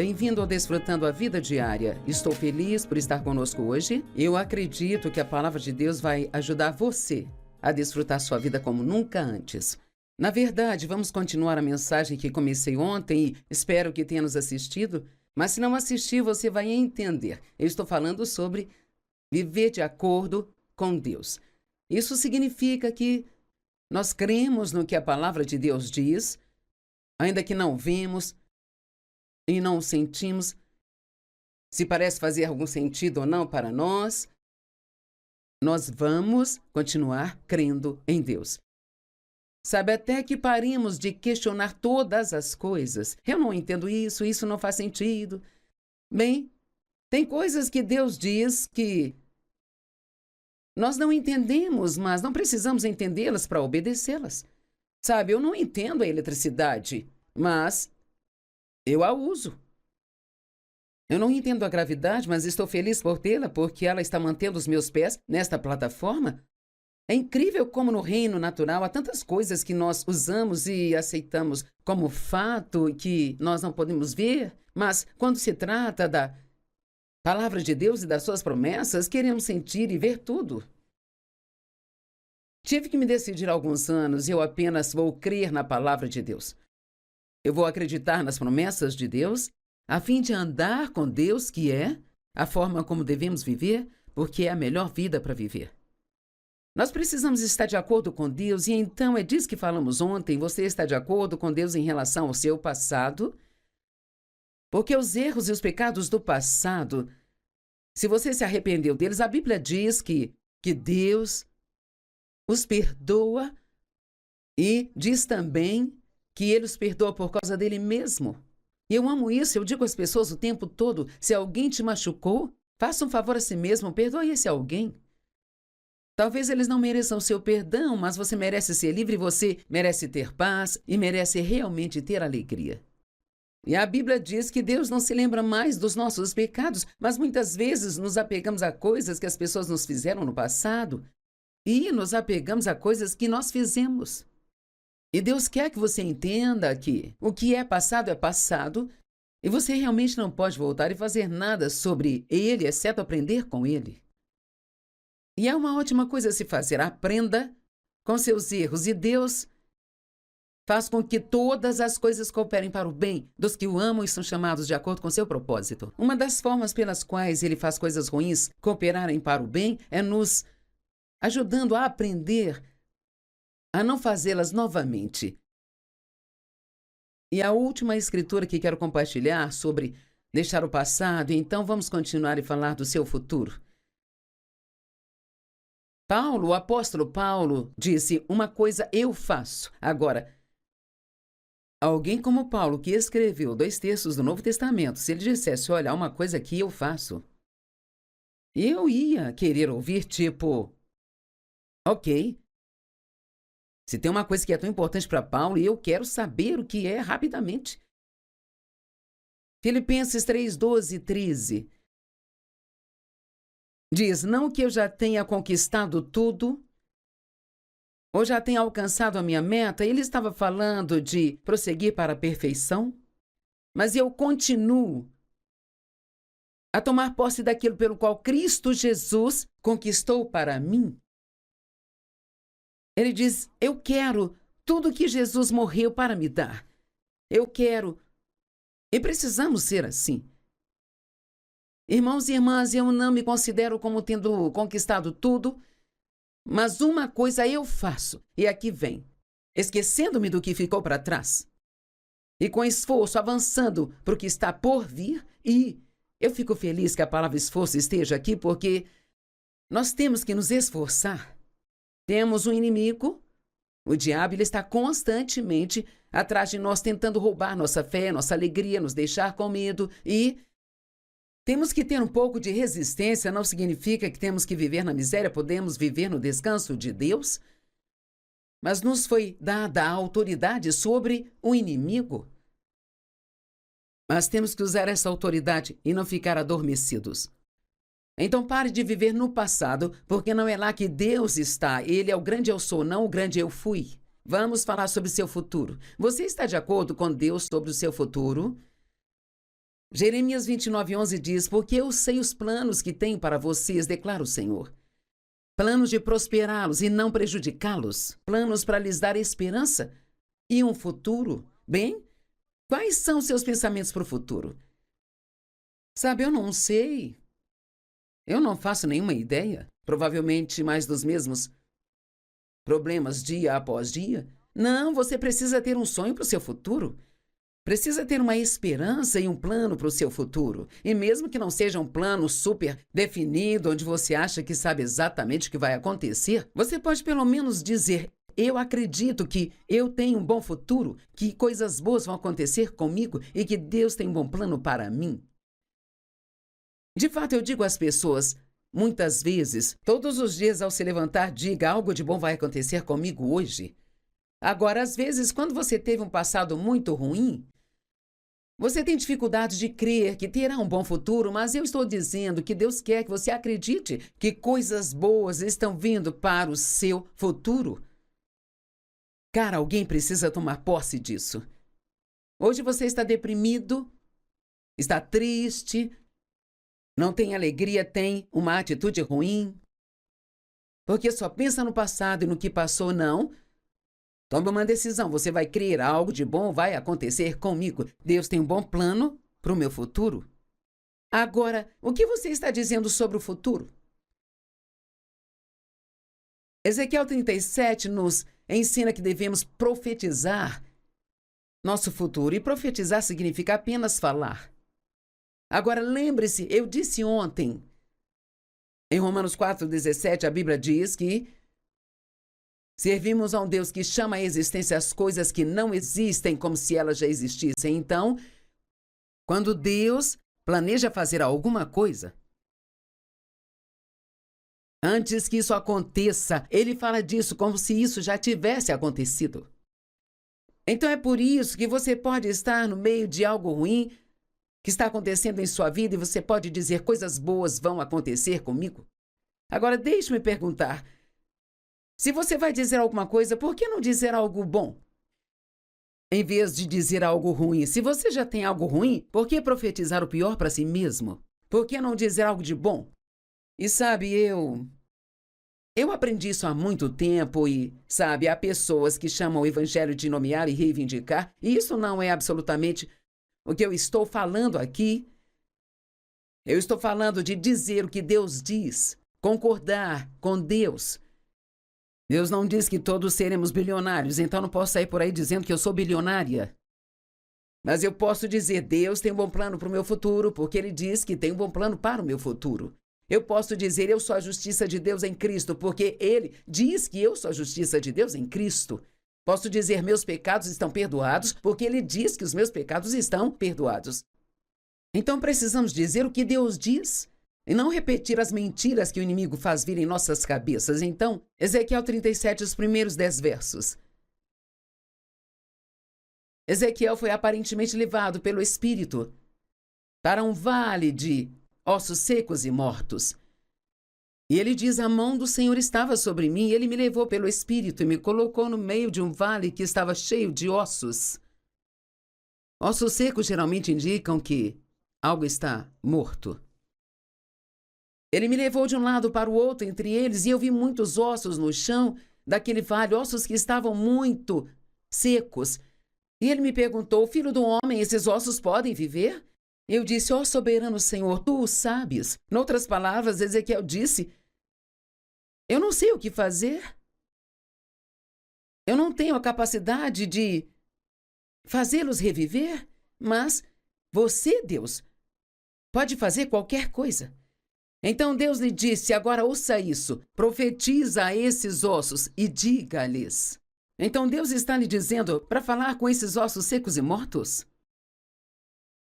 Bem-vindo ao Desfrutando a Vida Diária. Estou feliz por estar conosco hoje. Eu acredito que a palavra de Deus vai ajudar você a desfrutar sua vida como nunca antes. Na verdade, vamos continuar a mensagem que comecei ontem e espero que tenha nos assistido, mas se não assistir, você vai entender. Eu estou falando sobre viver de acordo com Deus. Isso significa que nós cremos no que a palavra de Deus diz, ainda que não vemos e não sentimos se parece fazer algum sentido ou não para nós, nós vamos continuar crendo em Deus. Sabe, até que paremos de questionar todas as coisas. Eu não entendo isso, isso não faz sentido. Bem, tem coisas que Deus diz que nós não entendemos, mas não precisamos entendê-las para obedecê-las. Sabe, eu não entendo a eletricidade, mas eu a uso. Eu não entendo a gravidade, mas estou feliz por tê-la, porque ela está mantendo os meus pés nesta plataforma. É incrível como no reino natural há tantas coisas que nós usamos e aceitamos como fato e que nós não podemos ver, mas quando se trata da palavra de Deus e das suas promessas, queremos sentir e ver tudo. Tive que me decidir há alguns anos e eu apenas vou crer na palavra de Deus. Eu vou acreditar nas promessas de Deus, a fim de andar com Deus, que é a forma como devemos viver, porque é a melhor vida para viver. Nós precisamos estar de acordo com Deus, e então é disso que falamos ontem. Você está de acordo com Deus em relação ao seu passado? Porque os erros e os pecados do passado, se você se arrependeu deles, a Bíblia diz que Deus os perdoa e diz também que Ele os perdoa por causa dele mesmo. E eu amo isso, eu digo às pessoas o tempo todo, se alguém te machucou, faça um favor a si mesmo, perdoe esse alguém. Talvez eles não mereçam o seu perdão, mas você merece ser livre, você merece ter paz e merece realmente ter alegria. E a Bíblia diz que Deus não se lembra mais dos nossos pecados, mas muitas vezes nos apegamos a coisas que as pessoas nos fizeram no passado e nos apegamos a coisas que nós fizemos. E Deus quer que você entenda que o que é passado e você realmente não pode voltar e fazer nada sobre ele, exceto aprender com ele. E é uma ótima coisa a se fazer. Aprenda com seus erros e Deus faz com que todas as coisas cooperem para o bem dos que o amam e são chamados de acordo com seu propósito. Uma das formas pelas quais ele faz coisas ruins cooperarem para o bem é nos ajudando a aprender a não fazê-las novamente. E a última escritura que quero compartilhar sobre deixar o passado, então vamos continuar e falar do seu futuro. Paulo, o apóstolo Paulo, disse, uma coisa eu faço. Agora, alguém como Paulo, que escreveu 2/3 do Novo Testamento, se ele dissesse, olha, há uma coisa que eu faço, eu ia querer ouvir tipo, ok, se tem uma coisa que é tão importante para Paulo, eu quero saber o que é rapidamente. Filipenses 3:12-13 diz, não que eu já tenha conquistado tudo, ou já tenha alcançado a minha meta, ele estava falando de prosseguir para a perfeição, mas eu continuo a tomar posse daquilo pelo qual Cristo Jesus conquistou para mim. Ele diz, eu quero tudo que Jesus morreu para me dar. Eu quero. E precisamos ser assim. Irmãos e irmãs, eu não me considero como tendo conquistado tudo, mas uma coisa eu faço, e aqui vem, esquecendo-me do que ficou para trás, e com esforço avançando para o que está por vir, e eu fico feliz que a palavra esforço esteja aqui, porque nós temos que nos esforçar. Temos um inimigo, o diabo, ele está constantemente atrás de nós, tentando roubar nossa fé, nossa alegria, nos deixar com medo, e temos que ter um pouco de resistência. Não significa que temos que viver na miséria, podemos viver no descanso de Deus, mas nos foi dada a autoridade sobre o inimigo. Mas temos que usar essa autoridade e não ficar adormecidos. Então pare de viver no passado, porque não é lá que Deus está. Ele é o grande eu sou, não o grande eu fui. Vamos falar sobre seu futuro. Você está de acordo com Deus sobre o seu futuro? Jeremias 29:11 diz: porque eu sei os planos que tenho para vocês, declara o Senhor. Planos de prosperá-los e não prejudicá-los. Planos para lhes dar esperança e um futuro. Bem, quais são seus pensamentos para o futuro? Sabe, eu não sei. Eu não faço nenhuma ideia. Provavelmente mais dos mesmos problemas dia após dia. Não, você precisa ter um sonho para o seu futuro. Precisa ter uma esperança e um plano para o seu futuro. E mesmo que não seja um plano super definido, onde você acha que sabe exatamente o que vai acontecer, você pode pelo menos dizer: eu acredito que eu tenho um bom futuro, que coisas boas vão acontecer comigo e que Deus tem um bom plano para mim. De fato, eu digo às pessoas, muitas vezes, todos os dias ao se levantar, diga: algo de bom vai acontecer comigo hoje. Agora, às vezes, quando você teve um passado muito ruim, você tem dificuldade de crer que terá um bom futuro, mas eu estou dizendo que Deus quer que você acredite que coisas boas estão vindo para o seu futuro. Cara, alguém precisa tomar posse disso. Hoje você está deprimido, está triste, não tem alegria, tem uma atitude ruim, porque só pensa no passado e no que passou, não. Tome uma decisão, você vai crer algo de bom vai acontecer comigo. Deus tem um bom plano para o meu futuro. Agora, o que você está dizendo sobre o futuro? Ezequiel 37 nos ensina que devemos profetizar nosso futuro. E profetizar significa apenas falar. Agora, lembre-se, eu disse ontem, em Romanos 4,17, a Bíblia diz que servimos a um Deus que chama à existência as coisas que não existem como se elas já existissem. Então, quando Deus planeja fazer alguma coisa, antes que isso aconteça, Ele fala disso como se isso já tivesse acontecido. Então é por isso que você pode estar no meio de algo ruim que está acontecendo em sua vida e você pode dizer: coisas boas vão acontecer comigo. Agora, deixe-me perguntar, se você vai dizer alguma coisa, por que não dizer algo bom? Em vez de dizer algo ruim. Se você já tem algo ruim, por que profetizar o pior para si mesmo? Por que não dizer algo de bom? E sabe, eu aprendi isso há muito tempo e, sabe, há pessoas que chamam o evangelho de nomear e reivindicar, e isso não é absolutamente o que eu estou falando aqui. Eu estou falando de dizer o que Deus diz, concordar com Deus. Deus não diz que todos seremos bilionários, então não posso sair por aí dizendo que eu sou bilionária. Mas eu posso dizer: Deus tem um bom plano para o meu futuro, porque Ele diz que tem um bom plano para o meu futuro. Eu posso dizer: eu sou a justiça de Deus em Cristo, porque Ele diz que eu sou a justiça de Deus em Cristo. Posso dizer: meus pecados estão perdoados, porque Ele diz que os meus pecados estão perdoados. Então precisamos dizer o que Deus diz e não repetir as mentiras que o inimigo faz vir em nossas cabeças. Então, Ezequiel 37, os primeiros 10 versos. Ezequiel foi aparentemente levado pelo Espírito para um vale de ossos secos e mortos. E ele diz: a mão do Senhor estava sobre mim, e Ele me levou pelo Espírito e me colocou no meio de um vale que estava cheio de ossos. Ossos secos geralmente indicam que algo está morto. Ele me levou de um lado para o outro entre eles, e eu vi muitos ossos no chão daquele vale, ossos que estavam muito secos. E ele me perguntou: filho do homem, esses ossos podem viver? Eu disse: ó soberano Senhor, tu o sabes. Noutras palavras, Ezequiel disse: eu não sei o que fazer. Eu não tenho a capacidade de fazê-los reviver, mas você, Deus, pode fazer qualquer coisa. Então Deus lhe disse: agora ouça isso, profetiza a esses ossos e diga-lhes. Então Deus está lhe dizendo para falar com esses ossos secos e mortos?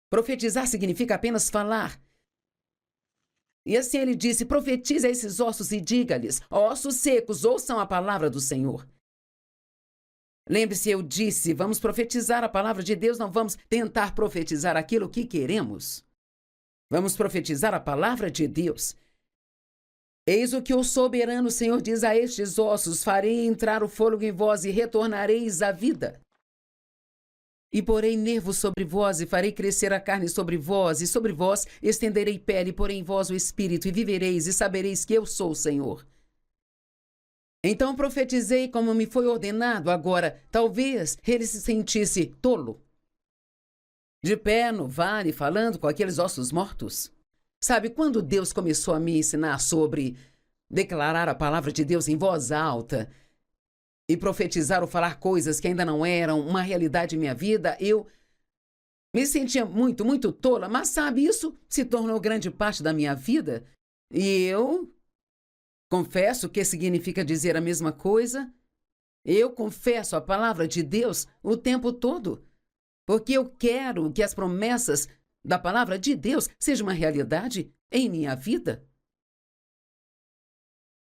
Profetizar significa apenas falar. E assim ele disse: profetiza a esses ossos e diga-lhes: ossos secos, ouçam a palavra do Senhor. Lembre-se, eu disse, vamos profetizar a palavra de Deus, não vamos tentar profetizar aquilo que queremos. Vamos profetizar a palavra de Deus. Eis o que o soberano Senhor diz a estes ossos: farei entrar o fôlego em vós e retornareis à vida. E porei nervos sobre vós, e farei crescer a carne sobre vós, e sobre vós estenderei pele, e porei em vós o espírito, e vivereis, e sabereis que eu sou o Senhor. Então profetizei como me foi ordenado. Agora, talvez ele se sentisse tolo, de pé no vale, falando com aqueles ossos mortos. Sabe, quando Deus começou a me ensinar sobre declarar a palavra de Deus em voz alta e profetizar ou falar coisas que ainda não eram uma realidade em minha vida, eu me sentia muito, muito tola. Mas sabe, isso se tornou grande parte da minha vida. E eu confesso que significa dizer a mesma coisa. Eu confesso a palavra de Deus o tempo todo, porque eu quero que as promessas da palavra de Deus sejam uma realidade em minha vida.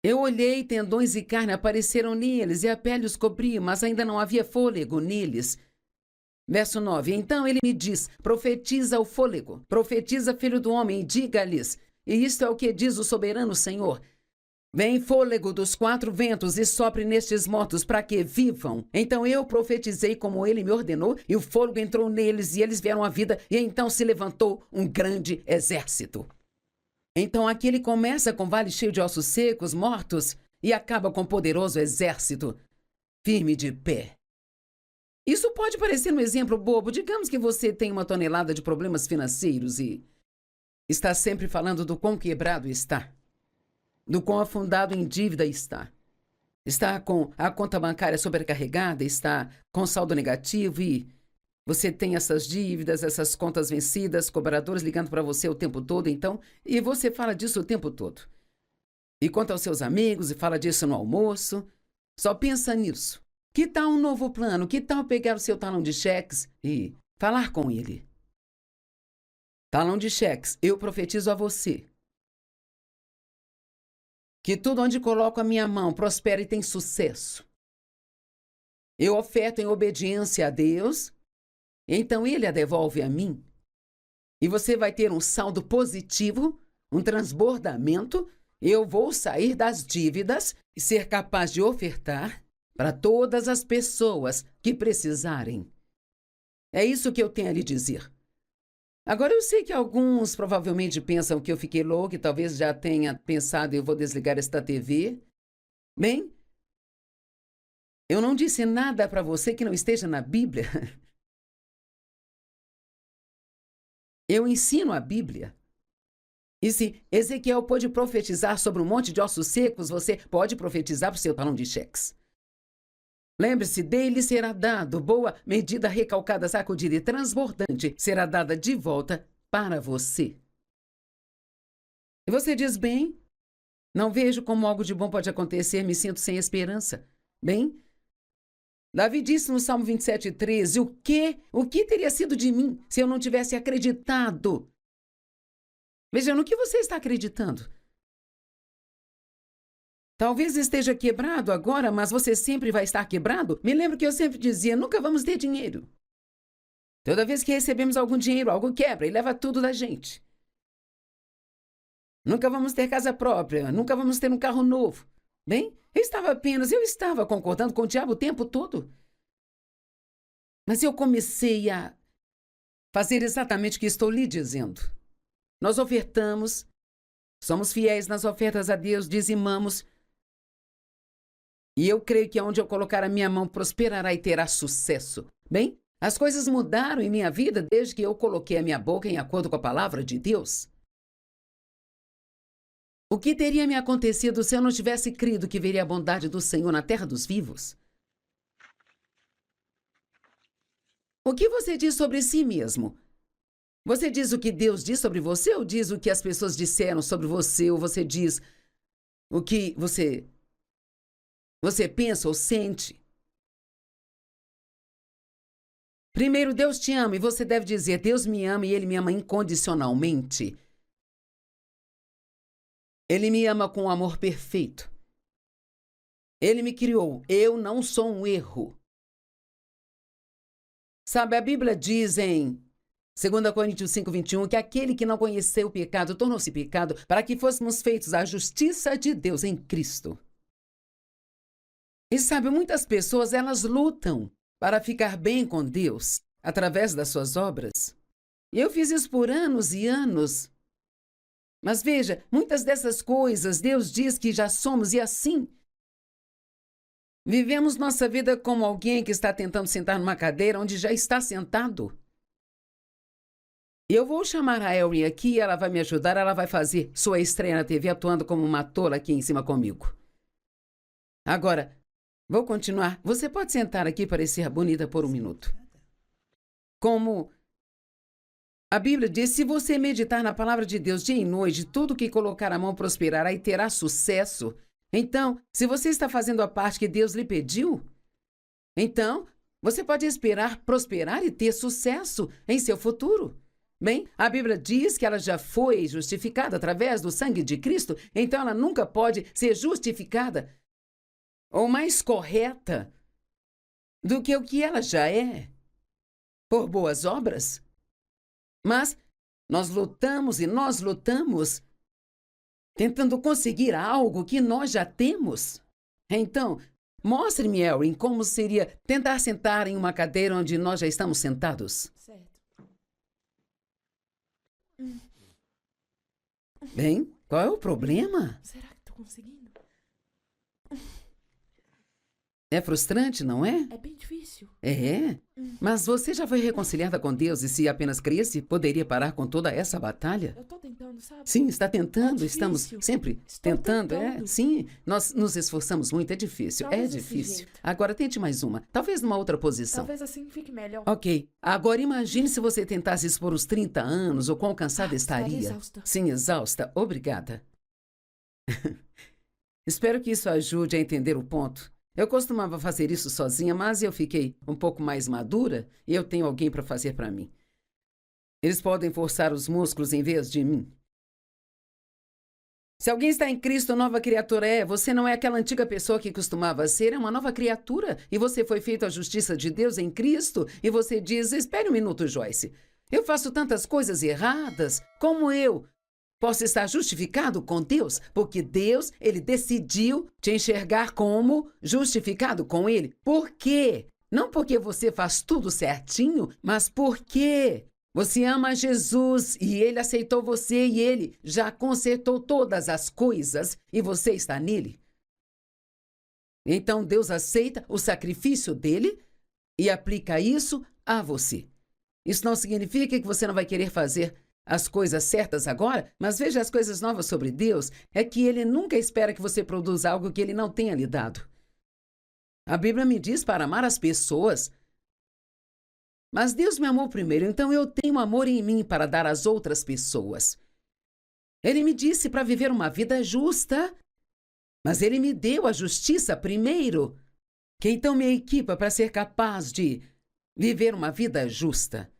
Eu olhei, tendões e carne apareceram neles, e a pele os cobria, mas ainda não havia fôlego neles. Verso 9. Então ele me diz: profetiza o fôlego, profetiza, filho do homem, e diga-lhes, e isto é o que diz o soberano Senhor: vem fôlego dos quatro ventos e sopre nestes mortos para que vivam. Então eu profetizei como ele me ordenou, e o fôlego entrou neles, e eles vieram à vida, e então se levantou um grande exército. Então aqui ele começa com vale cheio de ossos secos, mortos, e acaba com um poderoso exército, firme de pé. Isso pode parecer um exemplo bobo. Digamos que você tem uma tonelada de problemas financeiros e está sempre falando do quão quebrado está, do quão afundado em dívida está. Está com a conta bancária sobrecarregada, está com saldo negativo e você tem essas dívidas, essas contas vencidas, cobradores ligando para você o tempo todo, então, e você fala disso o tempo todo. E conta aos seus amigos e fala disso no almoço. Só pensa nisso. Que tal um novo plano? Que tal pegar o seu talão de cheques e falar com ele? Talão de cheques, eu profetizo a você que tudo onde coloco a minha mão prospera e tem sucesso. Eu oferto em obediência a Deus, então ele a devolve a mim. E você vai ter um saldo positivo, um transbordamento. Eu vou sair das dívidas e ser capaz de ofertar para todas as pessoas que precisarem. É isso que eu tenho a lhe dizer. Agora, eu sei que alguns provavelmente pensam que eu fiquei louco e talvez já tenha pensado eu vou desligar esta TV. Bem, eu não disse nada para você que não esteja na Bíblia. Eu ensino a Bíblia. E se Ezequiel pôde profetizar sobre um monte de ossos secos, você pode profetizar para o seu talão de cheques. Lembre-se, dele será dado, boa medida, recalcada, sacudida e transbordante, será dada de volta para você. E você diz, bem, não vejo como algo de bom pode acontecer, me sinto sem esperança. Bem, Davi disse no Salmo 27:13, o que teria sido de mim se eu não tivesse acreditado? Veja, no que você está acreditando? Talvez esteja quebrado agora, mas você sempre vai estar quebrado. Me lembro que eu sempre dizia, nunca vamos ter dinheiro. Toda vez que recebemos algum dinheiro, algo quebra e leva tudo da gente. Nunca vamos ter casa própria, nunca vamos ter um carro novo. Bem, eu estava concordando com o diabo o tempo todo. Mas eu comecei a fazer exatamente o que estou lhe dizendo. Nós ofertamos, somos fiéis nas ofertas a Deus, dizimamos. E eu creio que onde eu colocar a minha mão prosperará e terá sucesso. Bem, as coisas mudaram em minha vida desde que eu coloquei a minha boca em acordo com a palavra de Deus. O que teria me acontecido se eu não tivesse crido que veria a bondade do Senhor na terra dos vivos? O que você diz sobre si mesmo? Você diz o que Deus diz sobre você ou diz o que as pessoas disseram sobre você? Ou você diz o que você pensa ou sente? Primeiro, Deus te ama e você deve dizer, Deus me ama e Ele me ama incondicionalmente. Ele me ama com um amor perfeito. Ele me criou. Eu não sou um erro. Sabe, a Bíblia diz em 2 Coríntios 5:21 que aquele que não conheceu o pecado tornou-se pecado para que fôssemos feitos a justiça de Deus em Cristo. E sabe, muitas pessoas, elas lutam para ficar bem com Deus. através das suas obras. E eu fiz isso por anos e anos. Mas veja, muitas dessas coisas Deus diz que já somos e assim. Vivemos nossa vida como alguém que está tentando sentar numa cadeira onde já está sentado. Eu vou chamar a Erin aqui, ela vai me ajudar, ela vai fazer sua estreia na TV atuando como uma tola aqui em cima comigo. Agora, vou continuar. Você pode sentar aqui e parecer bonita por um minuto. Como a Bíblia diz, se você meditar na palavra de Deus dia e noite, tudo que colocar a mão prosperará e terá sucesso. Então, se você está fazendo a parte que Deus lhe pediu, então você pode esperar prosperar e ter sucesso em seu futuro. Bem, a Bíblia diz que ela já foi justificada através do sangue de Cristo, então ela nunca pode ser justificada ou mais correta do que o que ela já é, por boas obras. Mas nós lutamos e nós lutamos tentando conseguir algo que nós já temos. Então, mostre-me, Erin, como seria tentar sentar em uma cadeira onde nós já estamos sentados. Certo. Bem, qual é o problema? Será que estou conseguindo? É frustrante, não é? É bem difícil. É. Mas você já foi reconciliada com Deus e se apenas cresce, poderia parar com toda essa batalha? Eu tô tentando, sabe? Sim, está tentando. É Estamos difícil. sempre Estou tentando. tentando. Sim, nós nos esforçamos muito. É difícil. Talvez É desse difícil. jeito. Agora tente mais uma. Talvez numa outra posição. Talvez assim fique melhor. Ok. Agora imagine se você tentasse isso por uns 30 anos, o quão cansada estaria estaria. exausta. Sim, exausta. Obrigada. Espero que isso ajude a entender o ponto. Eu costumava fazer isso sozinha, mas eu fiquei um pouco mais madura e eu tenho alguém para fazer para mim. Eles podem forçar os músculos em vez de mim. Se alguém está em Cristo, nova criatura é. Você não é aquela antiga pessoa que costumava ser, é uma nova criatura. E você foi feito a justiça de Deus em Cristo. E você diz, espere um minuto, Joyce. Eu faço tantas coisas erradas. Como eu posso estar justificado com Deus? Porque Deus, Ele decidiu te enxergar como justificado com Ele. Por quê? Não porque você faz tudo certinho, mas porque você ama Jesus e Ele aceitou você e Ele já consertou todas as coisas e você está nele. Então Deus aceita o sacrifício dele e aplica isso a você. Isso não significa que você não vai querer fazer as coisas certas agora, mas veja as coisas novas sobre Deus, é que Ele nunca espera que você produza algo que Ele não tenha lhe dado. A Bíblia me diz para amar as pessoas. Mas Deus me amou primeiro, então eu tenho amor em mim para dar às outras pessoas. Ele me disse para viver uma vida justa, mas Ele me deu a justiça primeiro, que então me equipa para ser capaz de viver uma vida justa.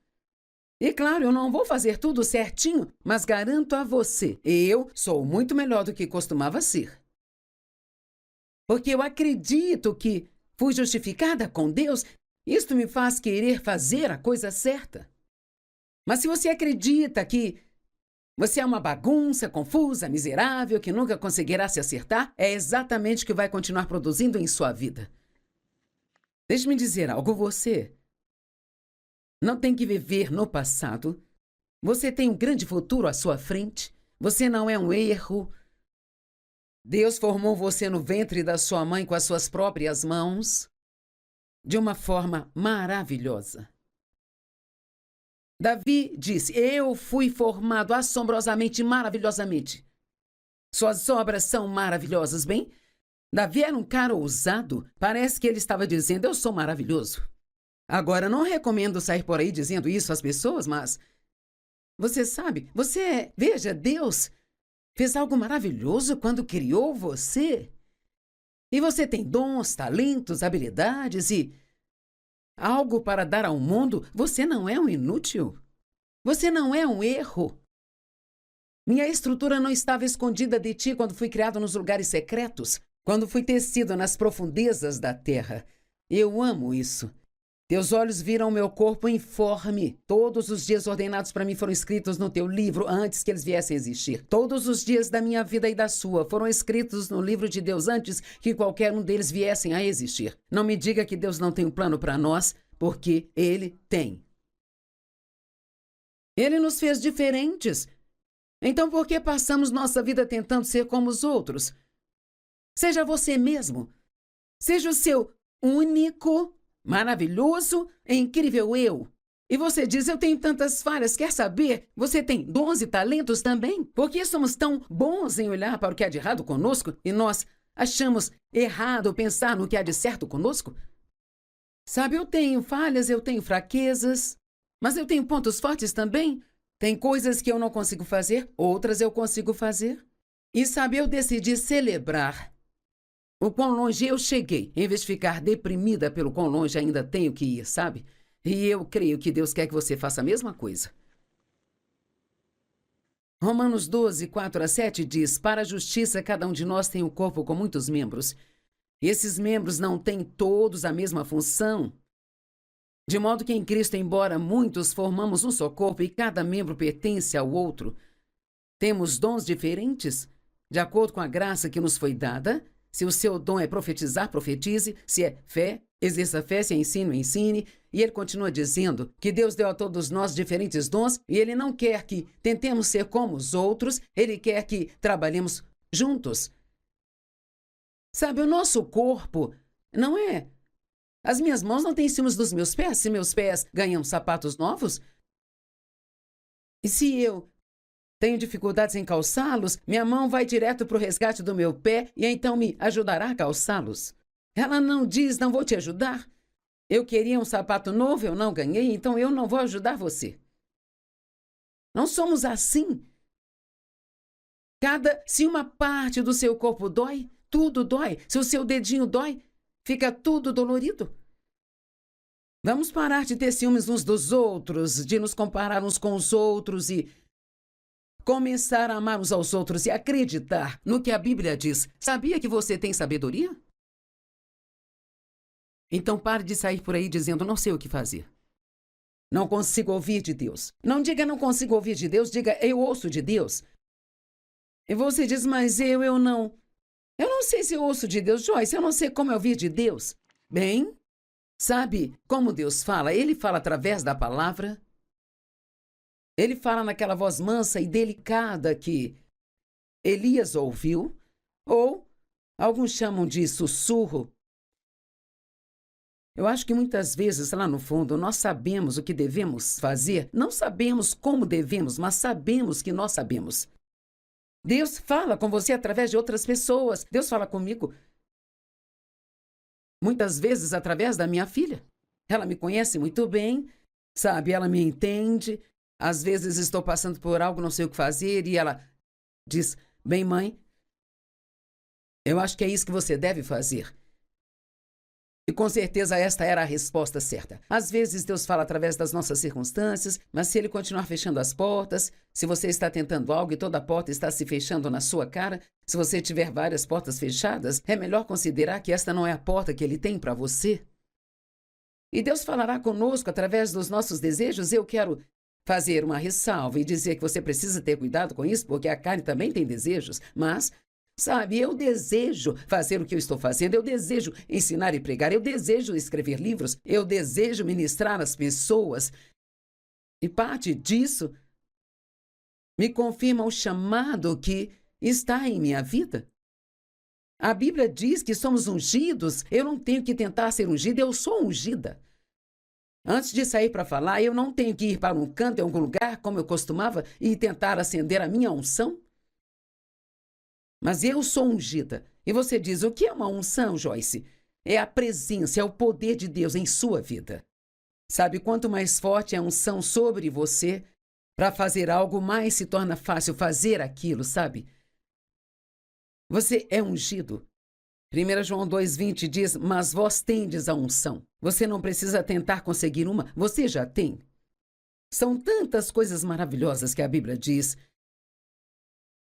E claro, eu não vou fazer tudo certinho, mas garanto a você, eu sou muito melhor do que costumava ser. Porque eu acredito que fui justificada com Deus, isto me faz querer fazer a coisa certa. Mas se você acredita que você é uma bagunça, confusa, miserável, que nunca conseguirá se acertar, é exatamente o que vai continuar produzindo em sua vida. Deixe-me dizer algo, você não tem que viver no passado. Você tem um grande futuro à sua frente. Você não é um erro. Deus formou você no ventre da sua mãe com as suas próprias mãos, de uma forma maravilhosa. Davi disse, eu fui formado assombrosamente, maravilhosamente. Suas obras são maravilhosas, bem? Davi era um cara ousado. Parece que ele estava dizendo, eu sou maravilhoso. Agora, não recomendo sair por aí dizendo isso às pessoas, mas você sabe, veja, Deus fez algo maravilhoso quando criou você. E você tem dons, talentos, habilidades e algo para dar ao mundo. Você não é um inútil. Você não é um erro. Minha estrutura não estava escondida de ti quando fui criado nos lugares secretos, quando fui tecido nas profundezas da terra. Eu amo isso. Teus olhos viram o meu corpo informe. Todos os dias ordenados para mim foram escritos no teu livro antes que eles viessem a existir. Todos os dias da minha vida e da sua foram escritos no livro de Deus antes que qualquer um deles viessem a existir. Não me diga que Deus não tem um plano para nós, porque Ele tem. Ele nos fez diferentes. Então, por que passamos nossa vida tentando ser como os outros? Seja você mesmo. Seja o seu único, maravilhoso e incrível eu. E você diz, eu tenho tantas falhas, quer saber? Você tem dons e talentos também? Por que somos tão bons em olhar para o que há de errado conosco e nós achamos errado pensar no que há de certo conosco? Sabe, eu tenho falhas, eu tenho fraquezas, mas eu tenho pontos fortes também. Tem coisas que eu não consigo fazer, outras eu consigo fazer. E sabe, eu decidi celebrar o quão longe eu cheguei, em vez de ficar deprimida pelo quão longe ainda tenho que ir, sabe? E eu creio que Deus quer que você faça a mesma coisa. Romanos 12, 4-7 diz, para a justiça cada um de nós tem um corpo com muitos membros. E esses membros não têm todos a mesma função. De modo que em Cristo, embora muitos formamos um só corpo e cada membro pertence ao outro, temos dons diferentes, de acordo com a graça que nos foi dada. Se o seu dom é profetizar, profetize. Se é fé, exerça fé. Se é ensino, ensine. E ele continua dizendo que Deus deu a todos nós diferentes dons e ele não quer que tentemos ser como os outros, ele quer que trabalhemos juntos. Sabe, o nosso corpo não é... As minhas mãos não têm ciúmes dos meus pés. Se meus pés ganham sapatos novos, e se eu tenho dificuldades em calçá-los, minha mão vai direto para o resgate do meu pé e então me ajudará a calçá-los. Ela não diz, não vou te ajudar. Eu queria um sapato novo, eu não ganhei, então eu não vou ajudar você. Não somos assim. Se uma parte do seu corpo dói, tudo dói. Se o seu dedinho dói, fica tudo dolorido. Vamos parar de ter ciúmes uns dos outros, de nos comparar uns com os outros e começar a amar uns aos outros e acreditar no que a Bíblia diz. Sabia que você tem sabedoria? Então pare de sair por aí dizendo, não sei o que fazer. Não consigo ouvir de Deus. Não diga não consigo ouvir de Deus, diga eu ouço de Deus. E você diz, mas eu não. Eu não sei se eu ouço de Deus, Joyce, eu não sei como eu ouvir de Deus. Bem, sabe como Deus fala? Ele fala através da palavra. Ele fala naquela voz mansa e delicada que Elias ouviu, ou alguns chamam de sussurro. Eu acho que muitas vezes, lá no fundo, nós sabemos o que devemos fazer. Não sabemos como devemos, mas sabemos que nós sabemos. Deus fala com você através de outras pessoas. Deus fala comigo muitas vezes através da minha filha. Ela me conhece muito bem, sabe? Ela me entende. Às vezes estou passando por algo, não sei o que fazer, e ela diz, bem, mãe, eu acho que é isso que você deve fazer. E com certeza esta era a resposta certa. Às vezes Deus fala através das nossas circunstâncias, mas se Ele continuar fechando as portas, se você está tentando algo e toda a porta está se fechando na sua cara, se você tiver várias portas fechadas, é melhor considerar que esta não é a porta que Ele tem para você. E Deus falará conosco através dos nossos desejos. Eu quero fazer uma ressalva e dizer que você precisa ter cuidado com isso, porque a carne também tem desejos, mas... Sabe, eu desejo fazer o que eu estou fazendo, eu desejo ensinar e pregar, eu desejo escrever livros, eu desejo ministrar às pessoas. E parte disso me confirma o chamado que está em minha vida. A Bíblia diz que somos ungidos, eu não tenho que tentar ser ungida, eu sou ungida. Antes de sair para falar, eu não tenho que ir para um canto, em algum lugar, como eu costumava, e tentar acender a minha unção. Mas eu sou ungida. E você diz, o que é uma unção, Joyce? É a presença, é o poder de Deus em sua vida. Sabe, quanto mais forte é a unção sobre você, para fazer algo, mais se torna fácil fazer aquilo, sabe? Você é ungido. 1 João 2,20 diz, mas vós tendes a unção. Você não precisa tentar conseguir uma, você já tem. São tantas coisas maravilhosas que a Bíblia diz.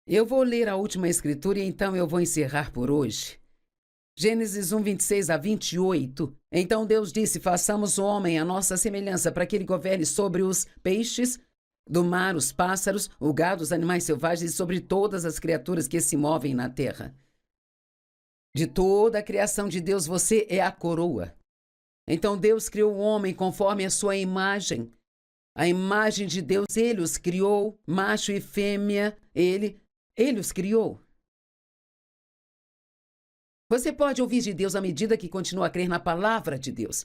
Eu vou ler a última escritura e então eu vou encerrar por hoje. Gênesis 1, 26-28. Então Deus disse, façamos o homem à nossa semelhança para que ele governe sobre os peixes do mar, os pássaros, o gado, os animais selvagens e sobre todas as criaturas que se movem na terra. De toda a criação de Deus, você é a coroa. Então Deus criou o homem conforme a sua imagem. A imagem de Deus, Ele os criou, macho e fêmea, Ele os criou. Você pode ouvir de Deus à medida que continua a crer na palavra de Deus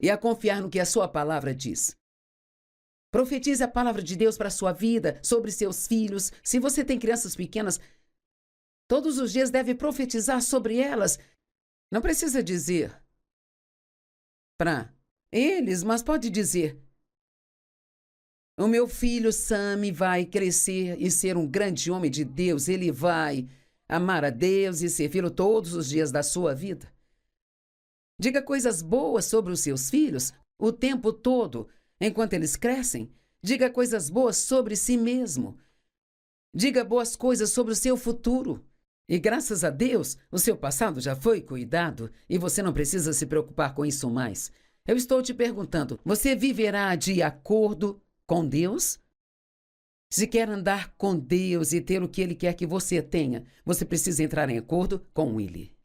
e a confiar no que a sua palavra diz. Profetize a palavra de Deus para a sua vida, sobre seus filhos. Se você tem crianças pequenas, todos os dias deve profetizar sobre elas. Não precisa dizer para eles, mas pode dizer: o meu filho Sami vai crescer e ser um grande homem de Deus. Ele vai amar a Deus e servi-lo todos os dias da sua vida. Diga coisas boas sobre os seus filhos o tempo todo, enquanto eles crescem. Diga coisas boas sobre si mesmo. Diga boas coisas sobre o seu futuro. E graças a Deus, o seu passado já foi cuidado e você não precisa se preocupar com isso mais. Eu estou te perguntando, você viverá de acordo com Deus? Se quer andar com Deus e ter o que Ele quer que você tenha, você precisa entrar em acordo com Ele.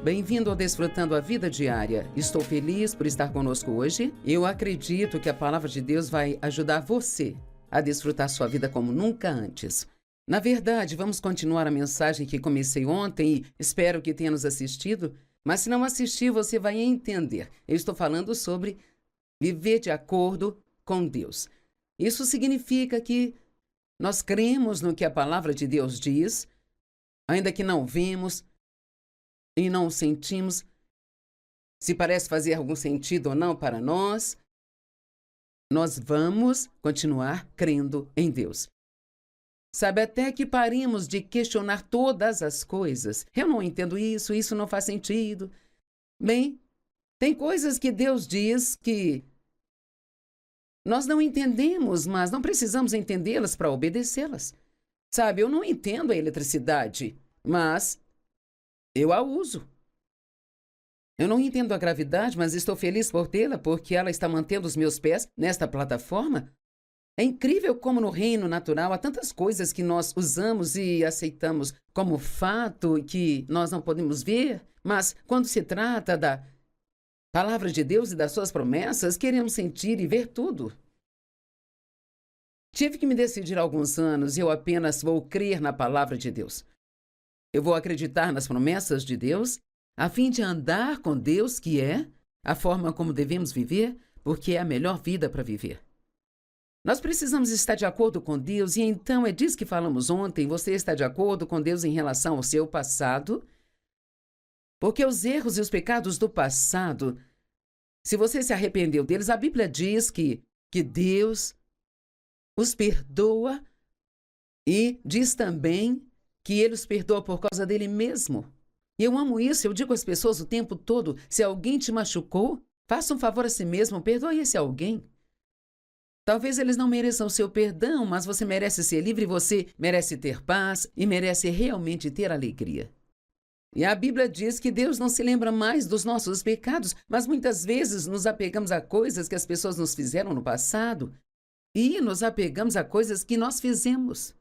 Bem-vindo ao Desfrutando a Vida Diária. Estou feliz por estar conosco hoje. Eu acredito que a palavra de Deus vai ajudar você a desfrutar sua vida como nunca antes. Na verdade, vamos continuar a mensagem que comecei ontem e espero que tenha nos assistido, mas se não assistir, você vai entender. Eu estou falando sobre viver de acordo com Deus. Isso significa que nós cremos no que a palavra de Deus diz, ainda que não vemos e não sentimos, se parece fazer algum sentido ou não para nós, nós vamos continuar crendo em Deus. Sabe, até que paremos de questionar todas as coisas. Eu não entendo isso, isso não faz sentido. Bem, tem coisas que Deus diz que nós não entendemos, mas não precisamos entendê-las para obedecê-las. Sabe, eu não entendo a eletricidade, mas eu a uso. Eu não entendo a gravidade, mas estou feliz por tê-la, porque ela está mantendo os meus pés nesta plataforma. É incrível como no reino natural há tantas coisas que nós usamos e aceitamos como fato que nós não podemos ver, mas quando se trata da palavra de Deus e das suas promessas, queremos sentir e ver tudo. Tive que me decidir há alguns anos e eu apenas vou crer na palavra de Deus. Eu vou acreditar nas promessas de Deus, a fim de andar com Deus, que é a forma como devemos viver, porque é a melhor vida para viver. Nós precisamos estar de acordo com Deus, e então é disso que falamos ontem. Você está de acordo com Deus em relação ao seu passado? Porque os erros e os pecados do passado, se você se arrependeu deles, a Bíblia diz que Deus os perdoa e diz também que Ele os perdoa por causa dele mesmo. E eu amo isso, eu digo às pessoas o tempo todo, se alguém te machucou, faça um favor a si mesmo, perdoe esse alguém. Talvez eles não mereçam o seu perdão, mas você merece ser livre, você merece ter paz e merece realmente ter alegria. E a Bíblia diz que Deus não se lembra mais dos nossos pecados, mas muitas vezes nos apegamos a coisas que as pessoas nos fizeram no passado e nos apegamos a coisas que nós fizemos.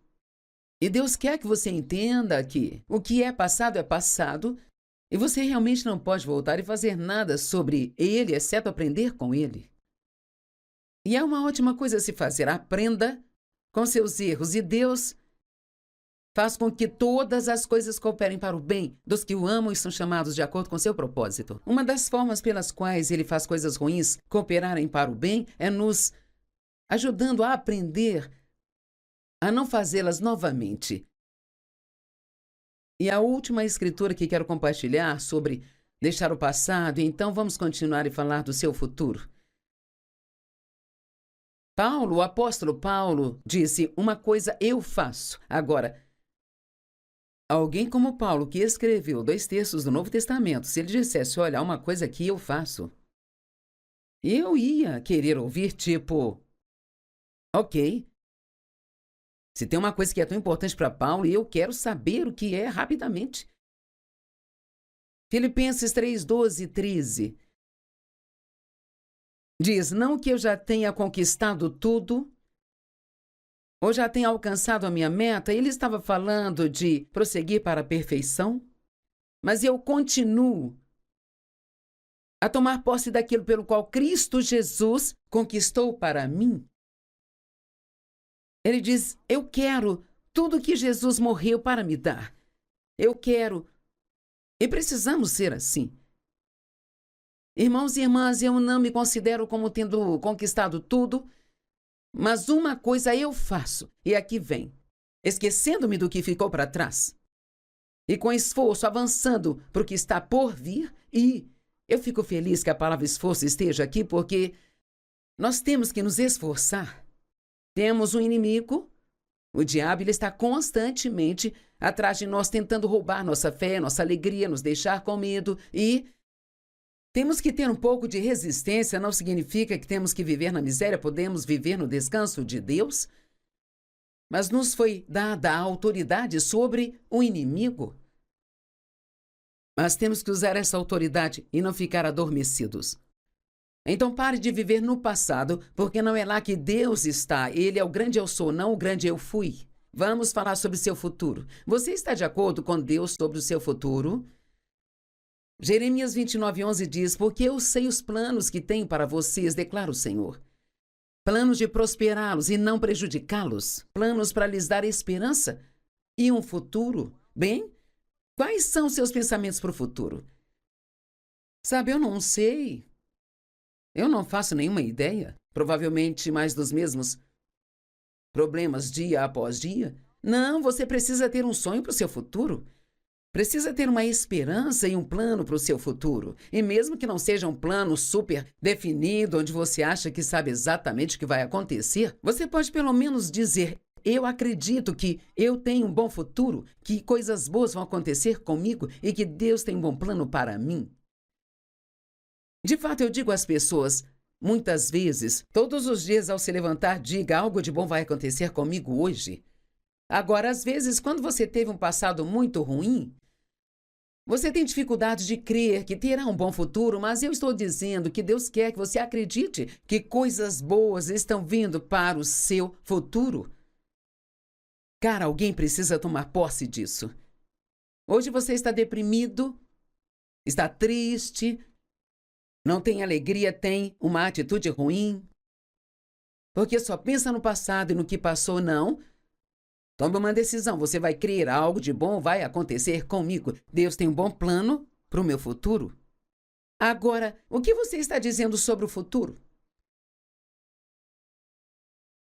E Deus quer que você entenda que o que é passado e você realmente não pode voltar e fazer nada sobre ele, exceto aprender com ele. E é uma ótima coisa a se fazer. Aprenda com seus erros e Deus faz com que todas as coisas cooperem para o bem dos que o amam e são chamados de acordo com seu propósito. Uma das formas pelas quais ele faz coisas ruins cooperarem para o bem é nos ajudando a aprender a não fazê-las novamente. E a última escritura que quero compartilhar sobre deixar o passado, e então vamos continuar e falar do seu futuro. O apóstolo Paulo, disse, uma coisa eu faço. Agora, alguém como Paulo, que escreveu 2/3 do Novo Testamento, se ele dissesse, olha, uma coisa que eu faço, eu ia querer ouvir tipo, ok, se tem uma coisa que é tão importante para Paulo, eu quero saber o que é rapidamente. Filipenses 3:12-13 diz, não que eu já tenha conquistado tudo ou já tenho alcançado a minha meta. Ele estava falando de prosseguir para a perfeição, mas eu continuo a tomar posse daquilo pelo qual Cristo Jesus conquistou para mim. Ele diz: eu quero tudo que Jesus morreu para me dar. Eu quero. E precisamos ser assim. Irmãos e irmãs, eu não me considero como tendo conquistado tudo, mas uma coisa eu faço, e aqui vem, esquecendo-me do que ficou para trás, e com esforço avançando para o que está por vir, e eu fico feliz que a palavra esforço esteja aqui, porque nós temos que nos esforçar. Temos um inimigo, o diabo, ele está constantemente atrás de nós, tentando roubar nossa fé, nossa alegria, nos deixar com medo, e temos que ter um pouco de resistência. Não significa que temos que viver na miséria, podemos viver no descanso de Deus, mas nos foi dada a autoridade sobre o inimigo. Mas temos que usar essa autoridade e não ficar adormecidos. Então pare de viver no passado, porque não é lá que Deus está. Ele é o grande eu sou, não o grande eu fui. Vamos falar sobre seu futuro. Você está de acordo com Deus sobre o seu futuro? Jeremias 29:11 diz: porque eu sei os planos que tenho para vocês, declara o Senhor. Planos de prosperá-los e não prejudicá-los. Planos para lhes dar esperança e um futuro. Bem, quais são seus pensamentos para o futuro? Sabe, eu não sei. Eu não faço nenhuma ideia. Provavelmente mais dos mesmos problemas dia após dia. Não, você precisa ter um sonho para o seu futuro. Precisa ter uma esperança e um plano para o seu futuro. E mesmo que não seja um plano super definido, onde você acha que sabe exatamente o que vai acontecer, você pode pelo menos dizer: eu acredito que eu tenho um bom futuro, que coisas boas vão acontecer comigo e que Deus tem um bom plano para mim. De fato, eu digo às pessoas, muitas vezes, todos os dias ao se levantar, diga: algo de bom vai acontecer comigo hoje. Agora, às vezes, quando você teve um passado muito ruim, você tem dificuldade de crer que terá um bom futuro, mas eu estou dizendo que Deus quer que você acredite que coisas boas estão vindo para o seu futuro. Cara, alguém precisa tomar posse disso. Hoje você está deprimido, está triste, não tem alegria, tem uma atitude ruim, porque só pensa no passado e no que passou. Não. Tome uma decisão. Você vai crer: algo de bom vai acontecer comigo. Deus tem um bom plano para o meu futuro. Agora, o que você está dizendo sobre o futuro?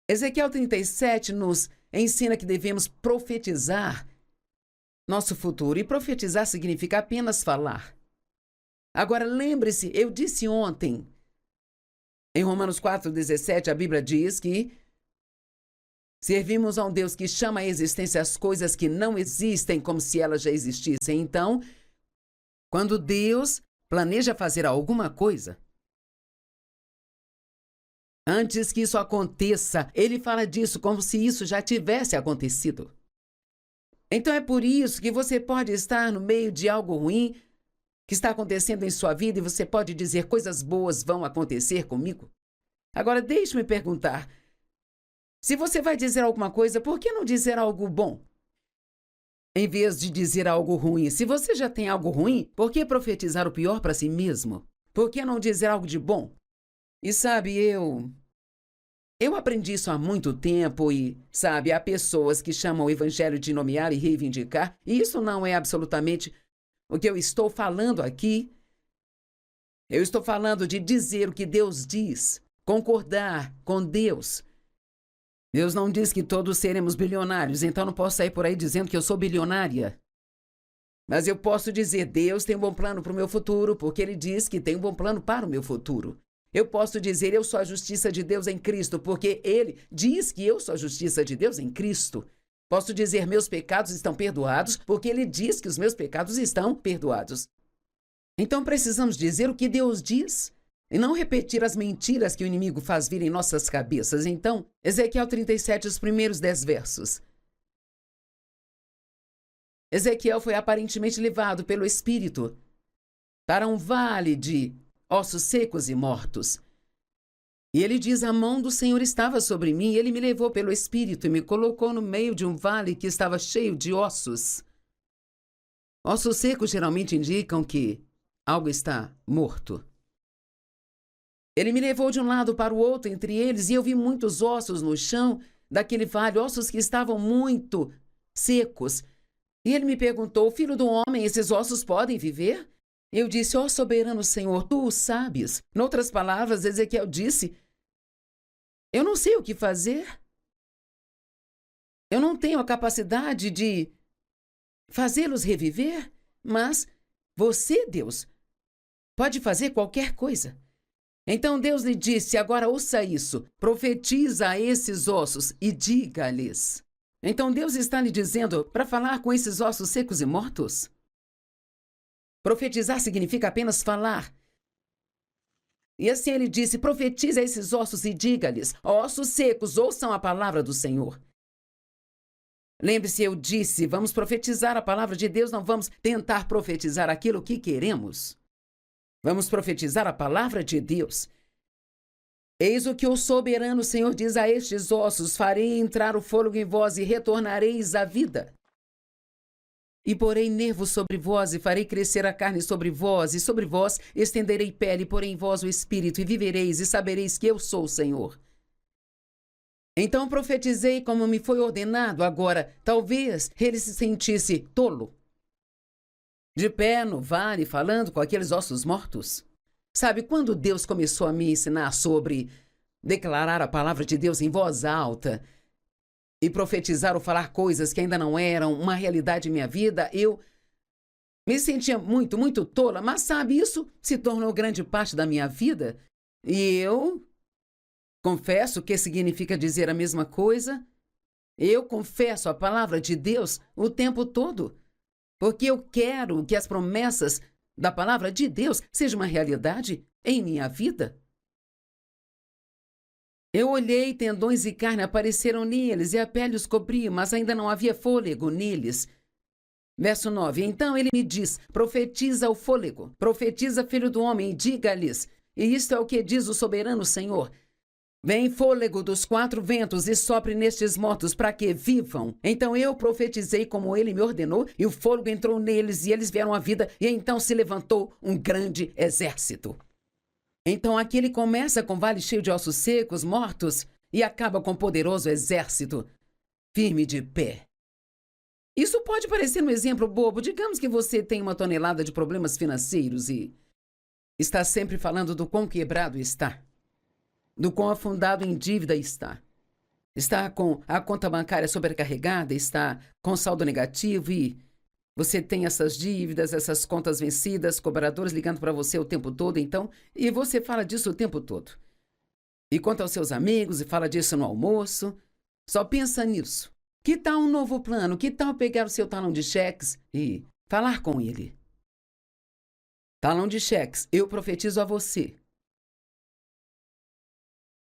Ezequiel 37 nos ensina que devemos profetizar nosso futuro. E profetizar significa apenas falar. Agora, lembre-se, eu disse ontem, em Romanos 4:17, a Bíblia diz que servimos a um Deus que chama à existência as coisas que não existem como se elas já existissem. Então, quando Deus planeja fazer alguma coisa, antes que isso aconteça, Ele fala disso como se isso já tivesse acontecido. Então é por isso que você pode estar no meio de algo ruim que está acontecendo em sua vida e você pode dizer: coisas boas vão acontecer comigo. Agora, deixe-me perguntar: se você vai dizer alguma coisa, por que não dizer algo bom? Em vez de dizer algo ruim. Se você já tem algo ruim, por que profetizar o pior para si mesmo? Por que não dizer algo de bom? E sabe, eu aprendi isso há muito tempo e, sabe, há pessoas que chamam o evangelho de nomear e reivindicar, e isso não é absolutamente o que eu estou falando aqui. Eu estou falando de dizer o que Deus diz, concordar com Deus. Deus não diz que todos seremos bilionários, então não posso sair por aí dizendo que eu sou bilionária. Mas eu posso dizer: Deus tem um bom plano para o meu futuro, porque Ele diz que tem um bom plano para o meu futuro. Eu posso dizer: eu sou a justiça de Deus em Cristo, porque Ele diz que eu sou a justiça de Deus em Cristo. Posso dizer: meus pecados estão perdoados, porque Ele diz que os meus pecados estão perdoados. Então precisamos dizer o que Deus diz e não repetir as mentiras que o inimigo faz vir em nossas cabeças. Então, Ezequiel 37, os primeiros 10 versos. Ezequiel foi aparentemente levado pelo Espírito para um vale de ossos secos e mortos. E ele diz: a mão do Senhor estava sobre mim, e ele me levou pelo Espírito e me colocou no meio de um vale que estava cheio de ossos. Ossos secos geralmente indicam que algo está morto. Ele me levou de um lado para o outro entre eles, e eu vi muitos ossos no chão daquele vale, ossos que estavam muito secos. E ele me perguntou: filho do homem, esses ossos podem viver? Eu disse: ó soberano Senhor, tu o sabes. Noutras palavras, Ezequiel disse: eu não sei o que fazer. Eu não tenho a capacidade de fazê-los reviver, mas você, Deus, pode fazer qualquer coisa. Então Deus lhe disse: agora ouça isso, profetiza a esses ossos e diga-lhes. Então Deus está lhe dizendo para falar com esses ossos secos e mortos? Profetizar significa apenas falar. E assim ele disse: profetiza a esses ossos e diga-lhes: ossos secos, ouçam a palavra do Senhor. Lembre-se, eu disse, vamos profetizar a palavra de Deus, não vamos tentar profetizar aquilo que queremos. Vamos profetizar a palavra de Deus. Eis o que o soberano Senhor diz a estes ossos: farei entrar o fôlego em vós e retornareis à vida. E porei nervos sobre vós e farei crescer a carne sobre vós, e sobre vós estenderei pele, porei em vós o espírito, e vivereis e sabereis que eu sou o Senhor. Então profetizei como me foi ordenado. Agora, talvez ele se sentisse tolo, de pé no vale, falando com aqueles ossos mortos. Sabe, quando Deus começou a me ensinar sobre declarar a palavra de Deus em voz alta e profetizar ou falar coisas que ainda não eram uma realidade em minha vida, eu me sentia muito, muito tola. Mas sabe, isso se tornou grande parte da minha vida. E eu confesso que significa dizer a mesma coisa. Eu confesso a palavra de Deus o tempo todo, porque eu quero que as promessas da palavra de Deus sejam uma realidade em minha vida. Eu olhei, tendões e carne apareceram neles, e a pele os cobria, mas ainda não havia fôlego neles. Verso 9, então ele me diz: profetiza o fôlego, profetiza, filho do homem, e diga-lhes, e isto é o que diz o soberano Senhor: vem fôlego dos quatro ventos e sopre nestes mortos para que vivam. Então eu profetizei como ele me ordenou, e o fôlego entrou neles, e eles vieram à vida, e então se levantou um grande exército. Então aqui ele começa com vale cheio de ossos secos, mortos, e acaba com um poderoso exército, firme de pé. Isso pode parecer um exemplo bobo. Digamos que você tem 1 tonelada de problemas financeiros e está sempre falando do quão quebrado está, do quão afundado em dívida está. Está com a conta bancária sobrecarregada, está com saldo negativo e você tem essas dívidas, essas contas vencidas, cobradores ligando para você o tempo todo, então, e você fala disso o tempo todo. E conta aos seus amigos e fala disso no almoço. Só pensa nisso. Que tal um novo plano? Que tal pegar o seu talão de cheques e falar com ele? Talão de cheques, eu profetizo a você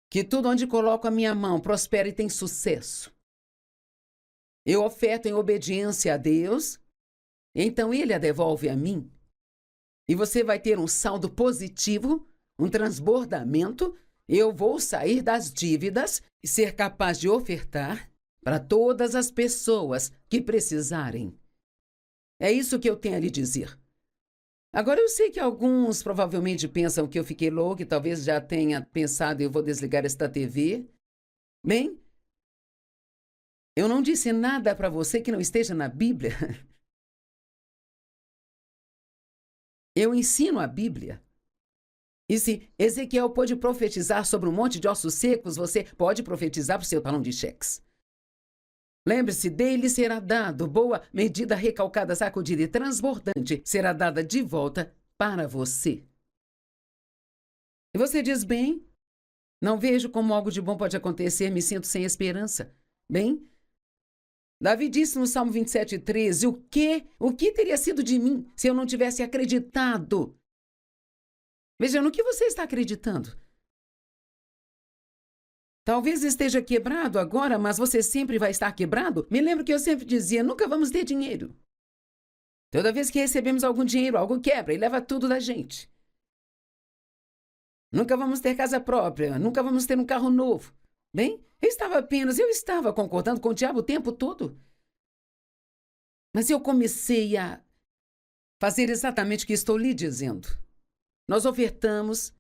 que tudo onde coloco a minha mão prospera e tem sucesso. Eu oferto em obediência a Deus, então ele a devolve a mim. E você vai ter um saldo positivo, um transbordamento. Eu vou sair das dívidas e ser capaz de ofertar para todas as pessoas que precisarem. É isso que eu tenho a lhe dizer. Agora, eu sei que alguns provavelmente pensam que eu fiquei louco e talvez já tenha pensado: eu vou desligar esta TV. Bem, eu não disse nada para você que não esteja na Bíblia. Eu ensino a Bíblia. E se Ezequiel pôde profetizar sobre um monte de ossos secos, você pode profetizar para o seu talão de cheques. Lembre-se, dele será dado, boa medida, recalcada, sacudida e transbordante, será dada de volta para você. E você diz: bem, não vejo como algo de bom pode acontecer, me sinto sem esperança. Bem, Davi disse no Salmo 27:13, o que teria sido de mim se eu não tivesse acreditado? Veja, no que você está acreditando? Talvez esteja quebrado agora, mas você sempre vai estar quebrado? Me lembro que eu sempre dizia: nunca vamos ter dinheiro. Toda vez que recebemos algum dinheiro, algo quebra e leva tudo da gente. Nunca vamos ter casa própria, nunca vamos ter um carro novo. Bem, eu estava concordando com o diabo o tempo todo. Mas eu comecei a fazer exatamente o que estou lhe dizendo. Nós ofertamos,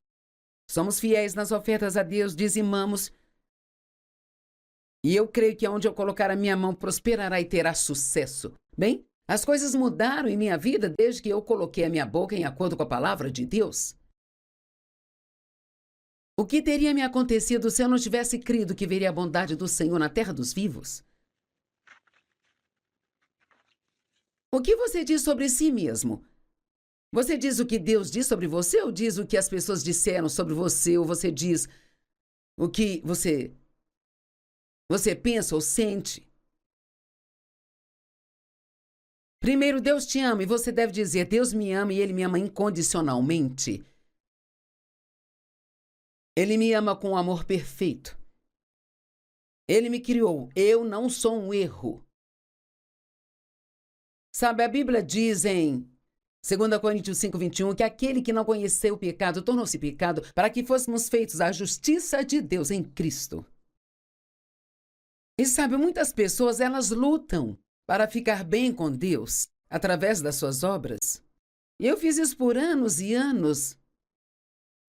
somos fiéis nas ofertas a Deus, dizimamos. E eu creio que onde eu colocar a minha mão prosperará e terá sucesso. Bem, as coisas mudaram em minha vida desde que eu coloquei a minha boca em acordo com a palavra de Deus. O que teria me acontecido se eu não tivesse crido que veria a bondade do Senhor na terra dos vivos? O que você diz sobre si mesmo? Você diz o que Deus diz sobre você ou diz o que as pessoas disseram sobre você ou você diz o que você pensa ou sente? Primeiro, Deus te ama e você deve dizer, Deus me ama e Ele me ama incondicionalmente. Ele me ama com um amor perfeito. Ele me criou. Eu não sou um erro. Sabe, a Bíblia diz em 2 Coríntios 5:21 que aquele que não conheceu o pecado tornou-se pecado para que fôssemos feitos a justiça de Deus em Cristo. E sabe, muitas pessoas, elas lutam para ficar bem com Deus através das suas obras. E eu fiz isso por anos e anos.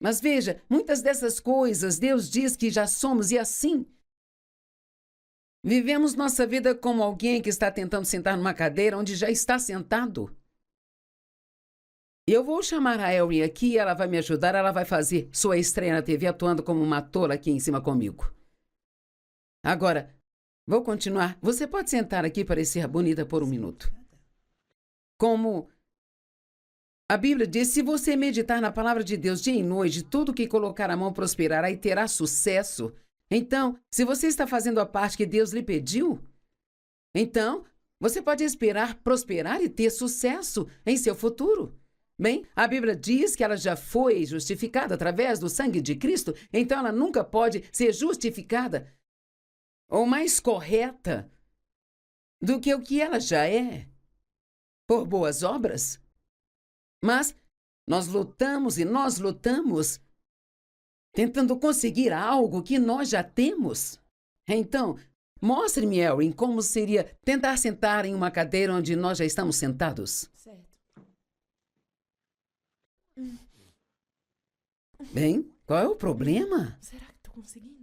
Mas veja, muitas dessas coisas Deus diz que já somos e assim. Vivemos nossa vida como alguém que está tentando sentar numa cadeira onde já está sentado. Eu vou chamar a Elrin aqui, ela vai me ajudar, ela vai fazer sua estreia na TV atuando como uma tola aqui em cima comigo. Agora, vou continuar. Você pode sentar aqui para ser bonita por um minuto. Como a Bíblia diz, se você meditar na palavra de Deus dia e noite, tudo que colocar a mão prosperará e terá sucesso. Então, se você está fazendo a parte que Deus lhe pediu, então você pode esperar prosperar e ter sucesso em seu futuro. Bem, a Bíblia diz que ela já foi justificada através do sangue de Cristo, então ela nunca pode ser justificada ou mais correta do que o que ela já é, por boas obras. Mas nós lutamos tentando conseguir algo que nós já temos. Então, mostre-me, Elrin, como seria tentar sentar em uma cadeira onde nós já estamos sentados. Certo. Bem, qual é o problema? Será que tô conseguindo?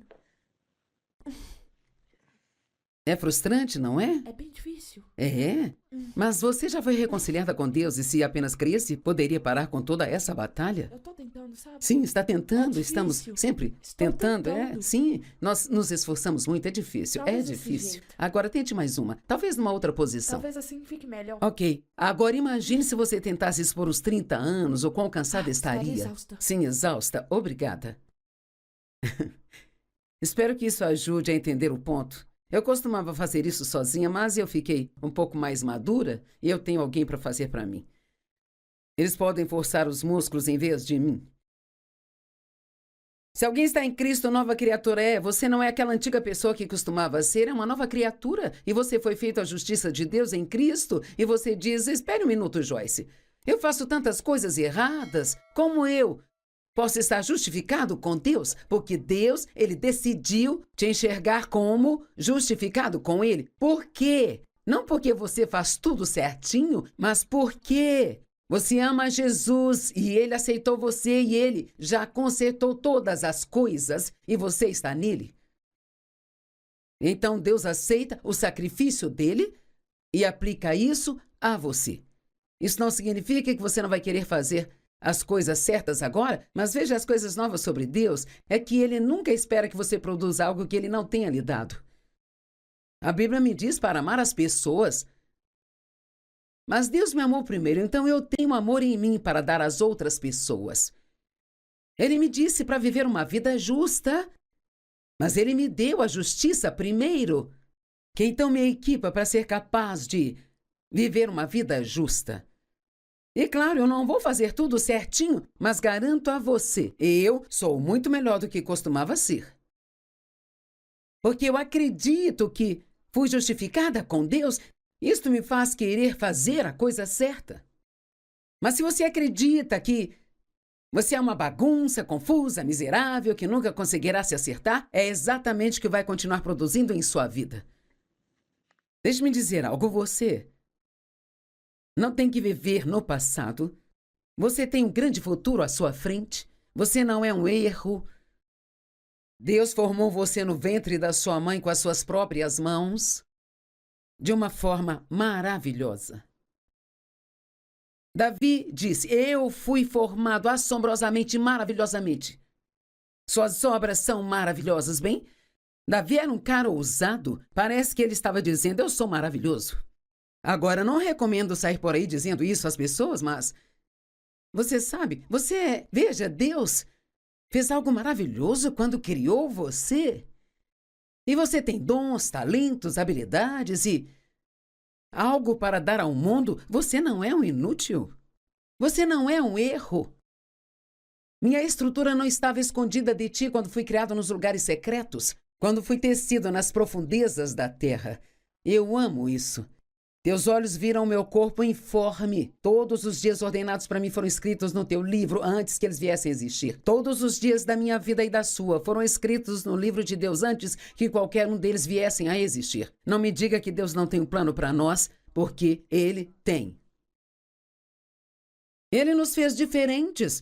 É frustrante, não é? É bem difícil. É. Mas você já foi reconciliada com Deus e se apenas cresce, poderia parar com toda essa batalha? Eu tô tentando, sabe? Sim, está tentando, É estamos difícil. sempre Estou tentando. tentando. Sim, nós nos esforçamos muito, é difícil, Talvez desse difícil. jeito. Agora tente mais uma, talvez numa outra posição. Talvez assim fique melhor. Ok, agora imagine se você tentasse isso por uns 30 anos, o quão cansada estaria estaria. exausta. Sim, exausta. Obrigada. Espero que isso ajude a entender o ponto. Eu costumava fazer isso sozinha, mas eu fiquei um pouco mais madura e eu tenho alguém para fazer para mim. Eles podem forçar os músculos em vez de mim. Se alguém está em Cristo, nova criatura é. Você não é aquela antiga pessoa que costumava ser, é uma nova criatura. E você foi feito à justiça de Deus em Cristo. E você diz, espere um minuto, Joyce. Eu faço tantas coisas erradas. Como eu posso estar justificado com Deus? Porque Deus, Ele decidiu te enxergar como justificado com Ele. Por quê? Não porque você faz tudo certinho, mas porque você ama Jesus e Ele aceitou você e Ele já consertou todas as coisas e você está nele. Então Deus aceita o sacrifício dele e aplica isso a você. Isso não significa que você não vai querer fazer as coisas certas agora, mas veja as coisas novas sobre Deus, é que Ele nunca espera que você produza algo que Ele não tenha lhe dado. A Bíblia me diz para amar as pessoas, mas Deus me amou primeiro, então eu tenho amor em mim para dar às outras pessoas. Ele me disse para viver uma vida justa, mas Ele me deu a justiça primeiro, que então me equipa para ser capaz de viver uma vida justa. E claro, eu não vou fazer tudo certinho, mas garanto a você, eu sou muito melhor do que costumava ser. Porque eu acredito que fui justificada com Deus, isto me faz querer fazer a coisa certa. Mas se você acredita que Você é uma bagunça, confusa, miserável, que nunca conseguirá se acertar, é exatamente o que vai continuar produzindo em sua vida. Deixe-me dizer algo, você não tem que viver no passado. Você tem um grande futuro à sua frente. Você não é um erro. Deus formou você no ventre da sua mãe com as suas próprias mãos, de uma forma maravilhosa. Davi disse: eu fui formado assombrosamente, maravilhosamente. Suas obras são maravilhosas. Bem, Davi era um cara ousado. Parece que ele estava dizendo: eu sou maravilhoso. Agora, não recomendo sair por aí dizendo isso às pessoas, mas você sabe, veja, Deus fez algo maravilhoso quando criou você. E você tem dons, talentos, habilidades e algo para dar ao mundo. Você não é um inútil. Você não é um erro. Minha estrutura não estava escondida de ti quando fui criado nos lugares secretos, quando fui tecido nas profundezas da terra. Eu amo isso. Teus olhos viram o meu corpo informe. Todos os dias ordenados para mim foram escritos no teu livro antes que eles viessem a existir. Todos os dias da minha vida e da sua foram escritos no livro de Deus antes que qualquer um deles viessem a existir. Não me diga que Deus não tem um plano para nós, porque Ele tem. Ele nos fez diferentes.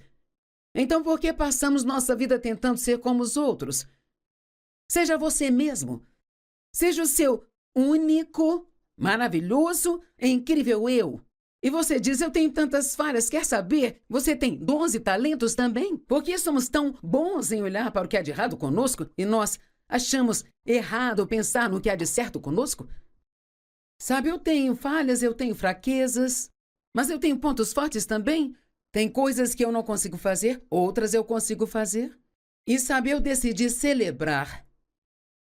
Então por que passamos nossa vida tentando ser como os outros? Seja você mesmo. Seja o seu único, maravilhoso e incrível eu. E você diz: eu tenho tantas falhas. Quer saber? Você tem dons e talentos também. Por que somos tão bons em olhar para o que há de errado conosco e nós achamos errado pensar no que há de certo conosco? Sabe, eu tenho falhas, eu tenho fraquezas, mas eu tenho pontos fortes também. Tem coisas que eu não consigo fazer, outras eu consigo fazer. E sabe, eu decidi celebrar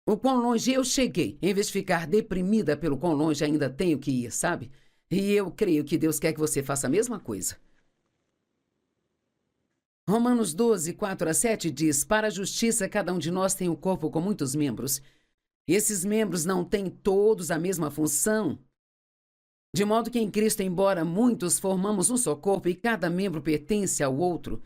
o quão longe eu cheguei, em vez de ficar deprimida pelo quão longe ainda tenho que ir, sabe? E eu creio que Deus quer que você faça a mesma coisa. Romanos 12, 4-7 diz: para a justiça, cada um de nós tem um corpo com muitos membros. E esses membros não têm todos a mesma função. De modo que em Cristo, embora muitos formamos um só corpo e cada membro pertence ao outro,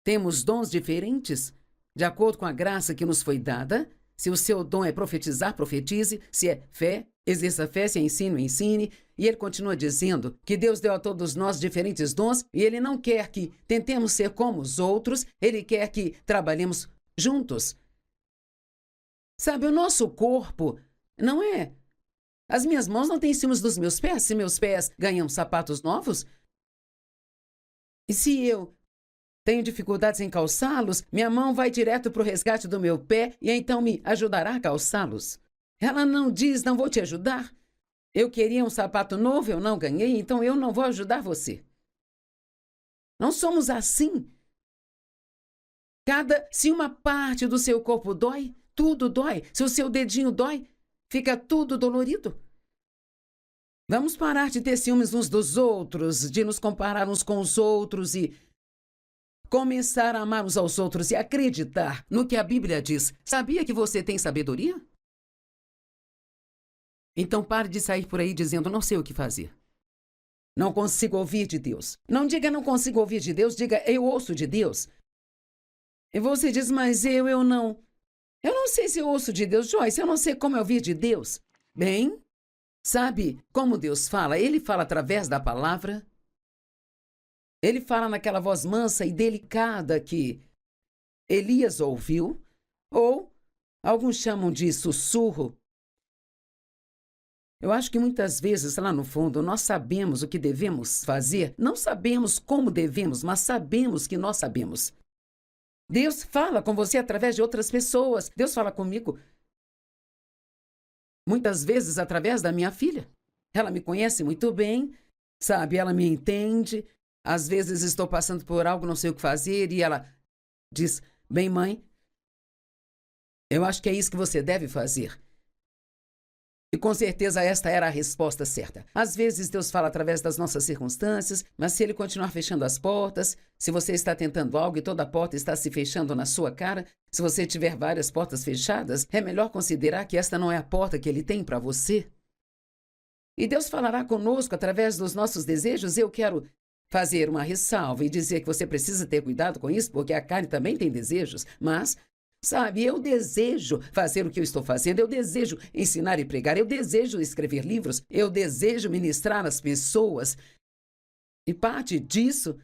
temos dons diferentes, de acordo com a graça que nos foi dada. Se o seu dom é profetizar, profetize. Se é fé, exerça fé. Se é ensino, ensine. E ele continua dizendo que Deus deu a todos nós diferentes dons e Ele não quer que tentemos ser como os outros. Ele quer que trabalhemos juntos. Sabe, o nosso corpo não é... As minhas mãos não têm ciúmes dos meus pés. Se meus pés ganham sapatos novos, e se eu tenho dificuldades em calçá-los, minha mão vai direto para o resgate do meu pé e então me ajudará a calçá-los. Ela não diz: não vou te ajudar. Eu queria um sapato novo, eu não ganhei, então eu não vou ajudar você. Não somos assim. Se uma parte do seu corpo dói, tudo dói. Se o seu dedinho dói, fica tudo dolorido. Vamos parar de ter ciúmes uns dos outros, de nos comparar uns com os outros e começar a amar uns aos outros e acreditar no que a Bíblia diz. Sabia que você tem sabedoria? Então pare de sair por aí dizendo: não sei o que fazer. Não consigo ouvir de Deus. Não diga não consigo ouvir de Deus, diga eu ouço de Deus. E você diz: mas eu não. Eu não sei se eu ouço de Deus, Joyce, eu não sei como eu ouvir de Deus. Bem, sabe como Deus fala? Ele fala através da palavra. Ele fala naquela voz mansa e delicada que Elias ouviu, ou alguns chamam de sussurro. Eu acho que muitas vezes, lá no fundo, nós sabemos o que devemos fazer. Não sabemos como devemos, mas sabemos que nós sabemos. Deus fala com você através de outras pessoas. Deus fala comigo muitas vezes através da minha filha. Ela me conhece muito bem, sabe? Ela me entende. Às vezes estou passando por algo, não sei o que fazer, e ela diz: bem, mãe, eu acho que é isso que você deve fazer. E com certeza esta era a resposta certa. Às vezes Deus fala através das nossas circunstâncias, mas se Ele continuar fechando as portas, se você está tentando algo e toda a porta está se fechando na sua cara, se você tiver várias portas fechadas, é melhor considerar que esta não é a porta que Ele tem para você. E Deus falará conosco através dos nossos desejos. Eu quero fazer uma ressalva e dizer que você precisa ter cuidado com isso, porque a carne também tem desejos, mas, sabe, eu desejo fazer o que eu estou fazendo, eu desejo ensinar e pregar, eu desejo escrever livros, eu desejo ministrar às pessoas. E parte disso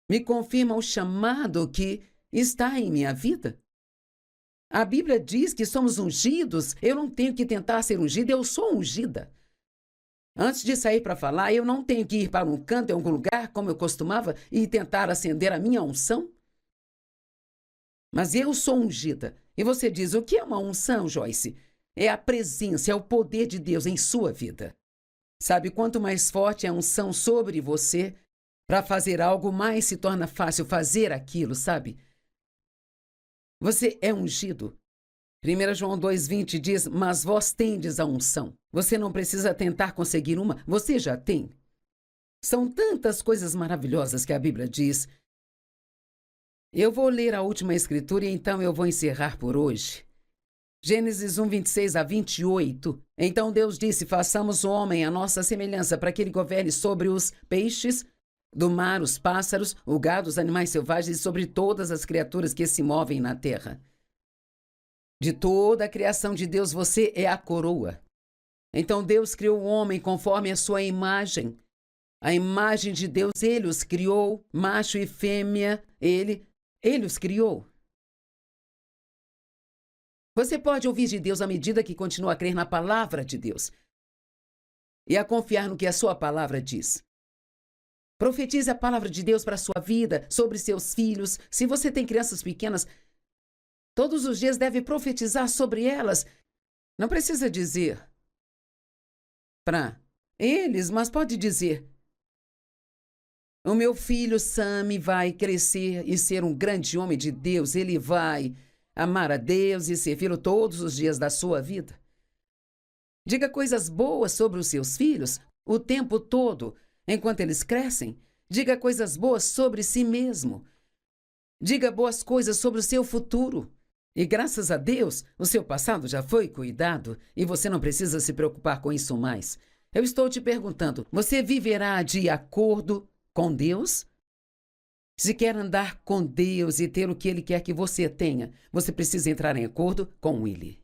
me confirma o chamado que está em minha vida. A Bíblia diz que somos ungidos, eu não tenho que tentar ser ungida, eu sou ungida. Antes de sair para falar, eu não tenho que ir para um canto, em algum lugar, como eu costumava, e tentar acender a minha unção. Mas eu sou ungida. E você diz, o que é uma unção, Joyce? É a presença, é o poder de Deus em sua vida. Sabe, quanto mais forte é a unção sobre você, para fazer algo, mais se torna fácil fazer aquilo, sabe? Você é ungido. 1 João 2,20 diz, mas vós tendes a unção. Você não precisa tentar conseguir uma, você já tem. São tantas coisas maravilhosas que a Bíblia diz. Eu vou ler a última escritura e então eu vou encerrar por hoje. Gênesis 1:26-28. Então Deus disse, façamos o homem à nossa semelhança para que ele governe sobre os peixes do mar, os pássaros, o gado, os animais selvagens e sobre todas as criaturas que se movem na terra. De toda a criação de Deus, você é a coroa. Então Deus criou o homem conforme a sua imagem. A imagem de Deus, Ele os criou, macho e fêmea, Ele os criou. Você pode ouvir de Deus à medida que continua a crer na palavra de Deus e a confiar no que a sua palavra diz. Profetize a palavra de Deus para a sua vida, sobre seus filhos. Se você tem crianças pequenas, todos os dias deve profetizar sobre elas. Não precisa dizer para eles, mas pode dizer, o meu filho Sammy vai crescer e ser um grande homem de Deus. Ele vai amar a Deus e servi-lo todos os dias da sua vida. Diga coisas boas sobre os seus filhos o tempo todo, enquanto eles crescem. Diga coisas boas sobre si mesmo. Diga boas coisas sobre o seu futuro. E graças a Deus, o seu passado já foi cuidado e você não precisa se preocupar com isso mais. Eu estou te perguntando, você viverá de acordo com Deus? Se quer andar com Deus e ter o que Ele quer que você tenha, você precisa entrar em acordo com Ele.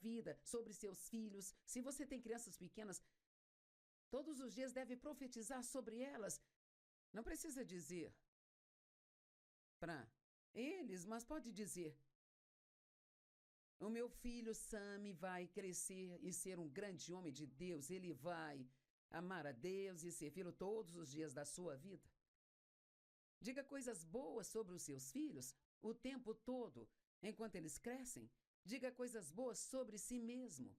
Vida, sobre seus filhos. Se você tem crianças pequenas, Todos os dias deve profetizar sobre elas. Não precisa dizer para eles, mas pode dizer: o meu filho Sami vai crescer e ser um grande homem de Deus. Ele vai amar a Deus e servi-lo todos os dias da sua vida. Diga coisas boas sobre os seus filhos o tempo todo, enquanto eles crescem. Diga coisas boas sobre si mesmo.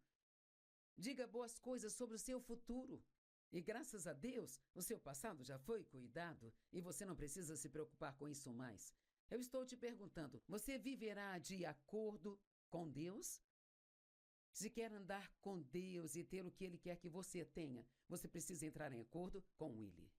Diga boas coisas sobre o seu futuro. E graças a Deus, o seu passado já foi cuidado e você não precisa se preocupar com isso mais. Eu estou te perguntando, você viverá de acordo com Deus? Se quer andar com Deus e ter o que Ele quer que você tenha, você precisa entrar em acordo com Ele.